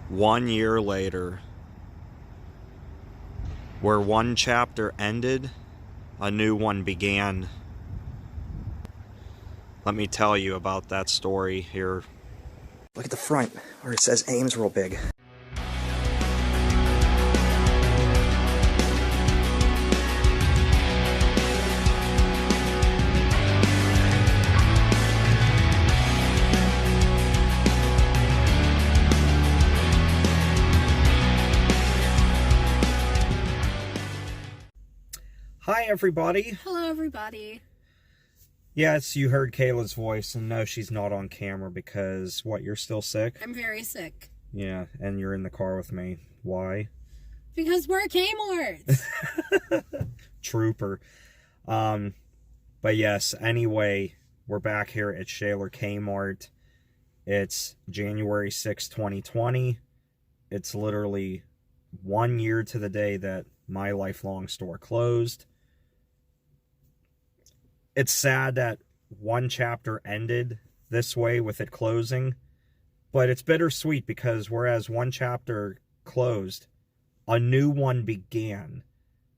1 year later, where one chapter ended, a new one began. Let me tell you about that story here. Look at the front where it says Ames real big. Hi, everybody. Hello, everybody. Yes, you heard Kayla's voice, and no, she's not on camera because, what, you're still sick? I'm very sick. Yeah, and you're in the car with me. Why? Because we're Kmart. Trooper. But yes, anyway, we're back here at Shaler Kmart. It's January 6, 2020. It's literally 1 year to the day that my lifelong store closed. It's sad that one chapter ended this way with it closing, but it's bittersweet because whereas one chapter closed, a new one began.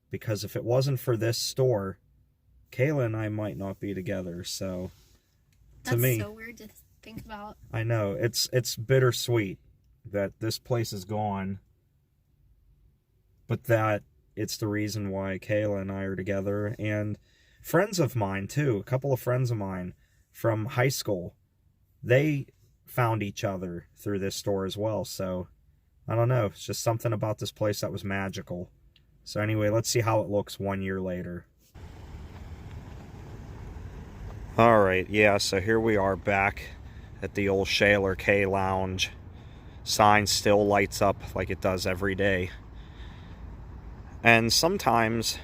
Because if it wasn't for this store, Kayla and I might not be together. So, to me, That's so weird to think about. I know it's bittersweet that this place is gone, but that it's the reason why Kayla and I are together. And friends of mine too, a couple of friends of mine from high school, they found each other through this store as well. So I don't know, it's just something about this place that was magical. So anyway, let's see how it looks 1 year later. All right, yeah, so here we are back at the old Shaler K Lounge. Sign still lights up like it does every day. And sometimes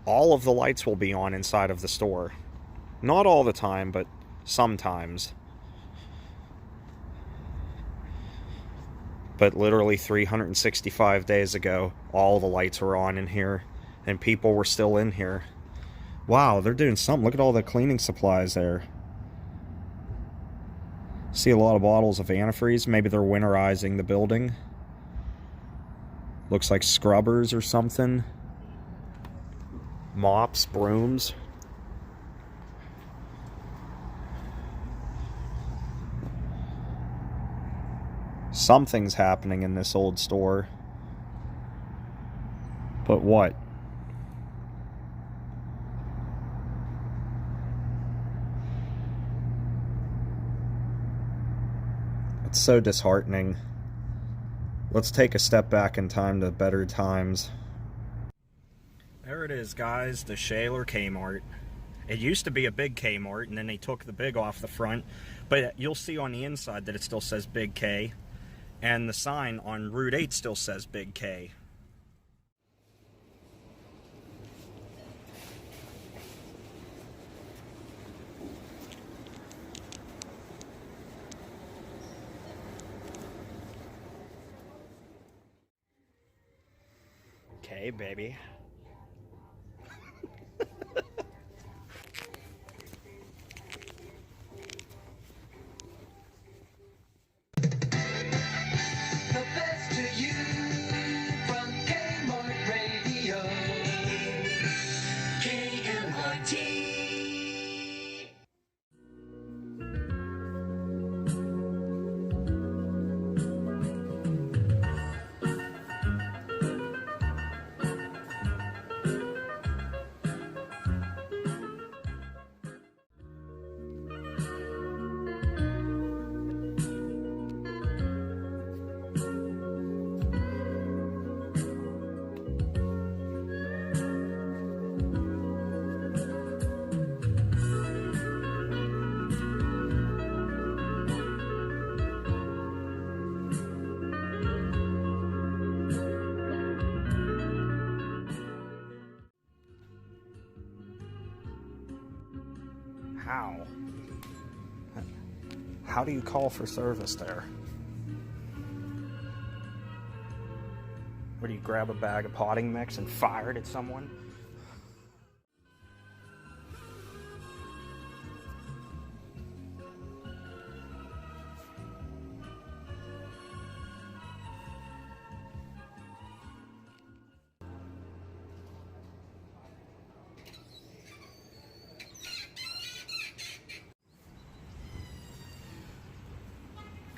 all of the lights will be on inside of the store. Not all the time, but sometimes. But literally 365 days ago, all the lights were on in here, and people were still in here. Wow, they're doing something. Look at all the cleaning supplies there. See a lot of bottles of antifreeze. Maybe they're winterizing the building. Looks like scrubbers or something. Mops, brooms. Something's happening in this old store. But what? It's so disheartening. Let's take a step back in time to better times. There it is, guys, the Shaler Kmart. It used to be a big Kmart, and then they took the big off the front. But you'll see on the inside that it still says Big K. And the sign on Route 8 still says Big K. Okay, baby. How? How do you call for service there? Or do you grab a bag of potting mix and fire it at someone?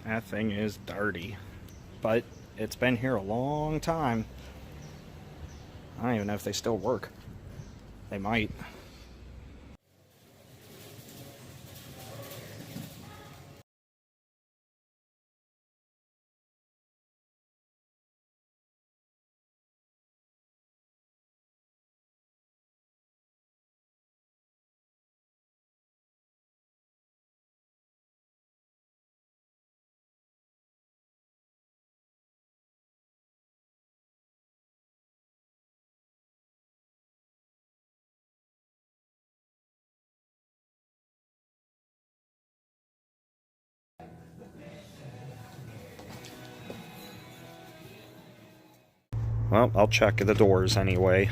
That thing is dirty. But it's been here a long time. I don't even know if they still work. They might. Well, I'll check the doors anyway.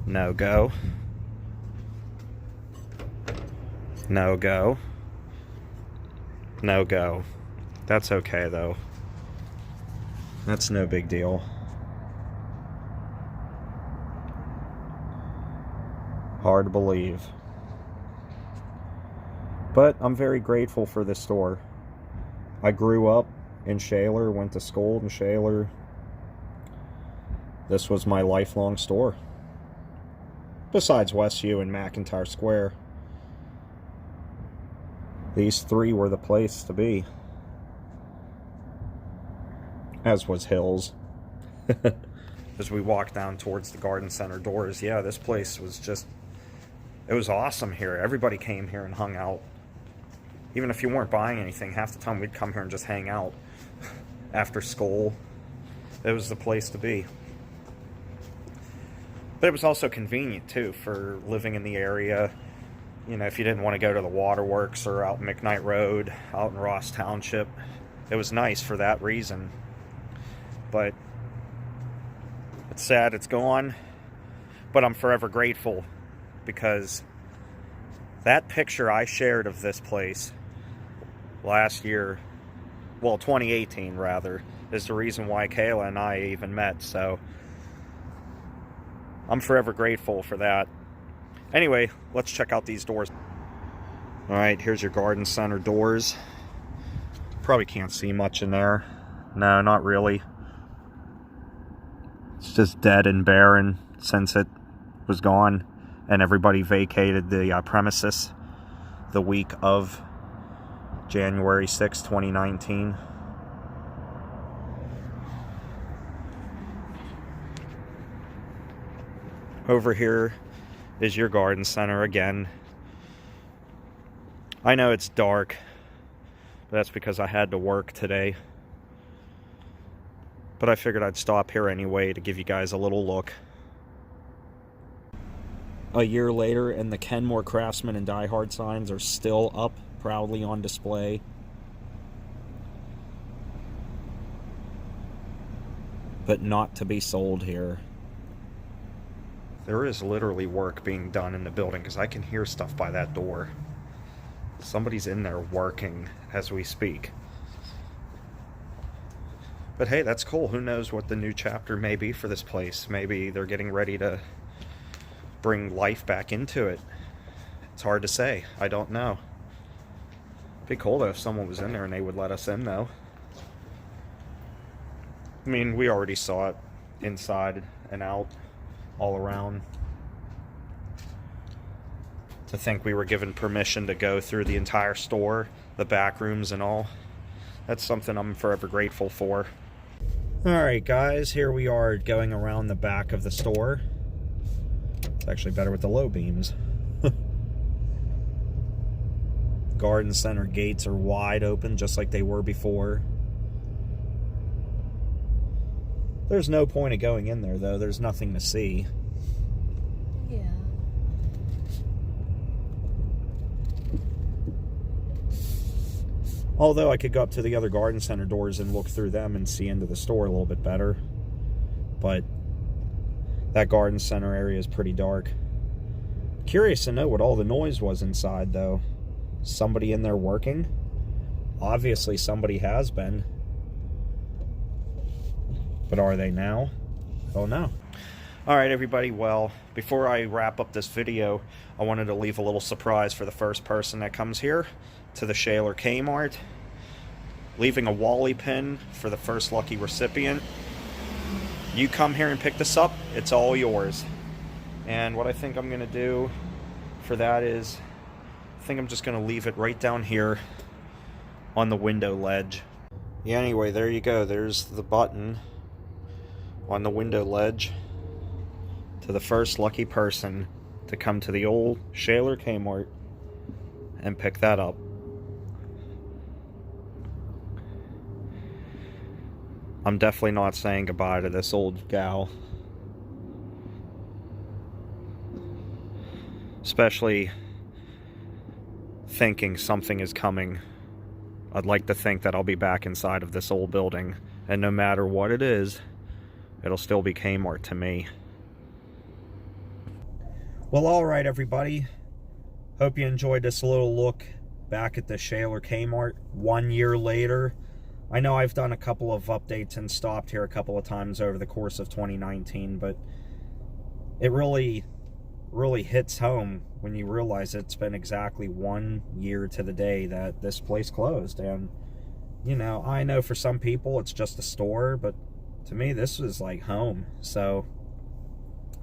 No go. No go. No go. That's okay though. That's no big deal. Hard to believe. But I'm very grateful for this store. I grew up in Shaler, went to school in Shaler. This was my lifelong store. Besides Westview and McIntyre Square. These three were the place to be. As was Hills. As we walked down towards the garden center doors, yeah, this place was just, it was awesome here. Everybody came here and hung out. Even if you weren't buying anything, half the time we'd come here and just hang out. After school, it was the place to be. But it was also convenient, too, for living in the area. You know, if you didn't want to go to the waterworks or out McKnight Road, out in Ross Township, it was nice for that reason. But it's sad it's gone. But I'm forever grateful because that picture I shared of this place last year, well, 2018 rather, is the reason why Kayla and I even met. So I'm forever grateful for that. Anyway, let's check out these doors. Alright, here's your garden center doors. Probably can't see much in there. No, not really. It's just dead and barren since it was gone and everybody vacated the premises the week of January 6, 2019. Over here is your garden center again. I know it's dark, but that's because I had to work today. But I figured I'd stop here anyway to give you guys a little look. A year later, and the Kenmore Craftsman and Die Hard signs are still up, proudly on display. But not to be sold here. There is literally work being done in the building because I can hear stuff by that door. Somebody's in there working as we speak. But hey, that's cool. Who knows what the new chapter may be for this place. Maybe they're getting ready to bring life back into it. It's hard to say. I don't know. It'd be cool though if someone was in there and they would let us in though. I mean, we already saw it inside and out. All around. To think we were given permission to go through the entire store, the back rooms and all. That's something I'm forever grateful for. Alright guys, here we are going around the back of the store. It's actually better with the low beams. Garden center gates are wide open just like they were before. There's no point of going in there, though. There's nothing to see. Yeah. Although I could go up to the other garden center doors and look through them and see into the store a little bit better. But that garden center area is pretty dark. Curious to know what all the noise was inside, though. Somebody in there working? Obviously somebody has been. But are they now? Oh no. Alright everybody, well, before I wrap up this video, I wanted to leave a little surprise for the first person that comes here to the Shaler Kmart. leaving a Wally pin for the first lucky recipient. You come here and pick this up, it's all yours. And what I think I'm going to do for that is, I think I'm just going to leave it right down here on the window ledge. Yeah, anyway, there you go. There's the button on the window ledge to the first lucky person to come to the old Shaler Kmart and pick that up. I'm definitely not saying goodbye to this old gal. Especially thinking something is coming. I'd like to think that I'll be back inside of this old building, and no matter what it is, it'll still be Kmart to me. Well, alright everybody. Hope you enjoyed this little look back at the Shaler Kmart 1 year later. I know I've done a couple of updates and stopped here a couple of times over the course of 2019, but it really hits home when you realize it's been exactly 1 year to the day that this place closed. And, you know, I know for some people it's just a store, but to me this was like home. So,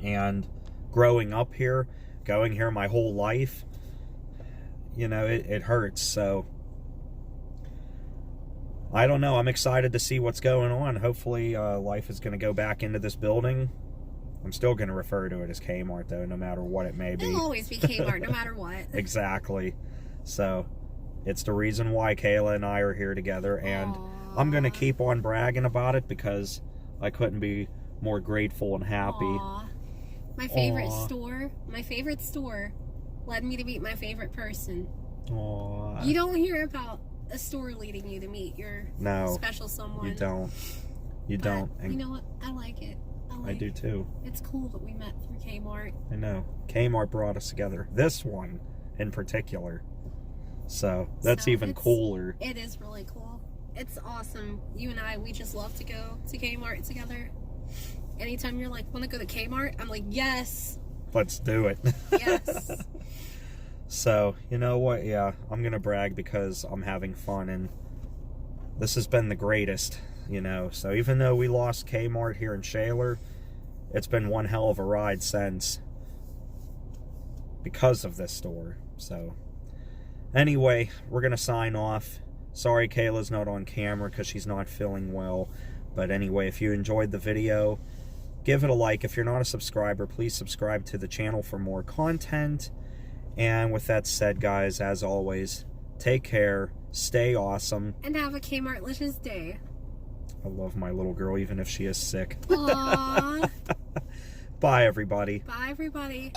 and growing up here, going here my whole life, you know, it hurts. So I don't know, I'm excited to see what's going on. Hopefully life is going to go back into this building. I'm still going to refer to it as Kmart, though, no matter what it may be. It'll always be Kmart, no matter what. Exactly. So, it's the reason why Kayla and I are here together, and Aww. I'm going to keep on bragging about it because I couldn't be more grateful and happy. Aww. My favorite store led me to meet my favorite person. Aww. You don't hear about a store leading you to meet your special someone. You don't. You don't. And you know what? I like it. I do too. It's cool that we met through Kmart. I know. Kmart brought us together. This one in particular. So that's even cooler. It is really cool. It's awesome. You and I, we just love to go to Kmart together. Anytime you're like, want to go to Kmart? I'm like, yes. Let's do it. Yes. So, you know what? Yeah, I'm going to brag because I'm having fun, and this has been the greatest, you know. So even though we lost Kmart here in Shaler, it's been one hell of a ride since because of this store. So anyway, we're going to sign off. Sorry Kayla's not on camera because she's not feeling well. But anyway, if you enjoyed the video, give it a like. If you're not a subscriber, please subscribe to the channel for more content. And with that said, guys, as always, take care, stay awesome, and have a Kmart-licious day. I love my little girl, even if she is sick. Aww. Bye, everybody. Bye, everybody.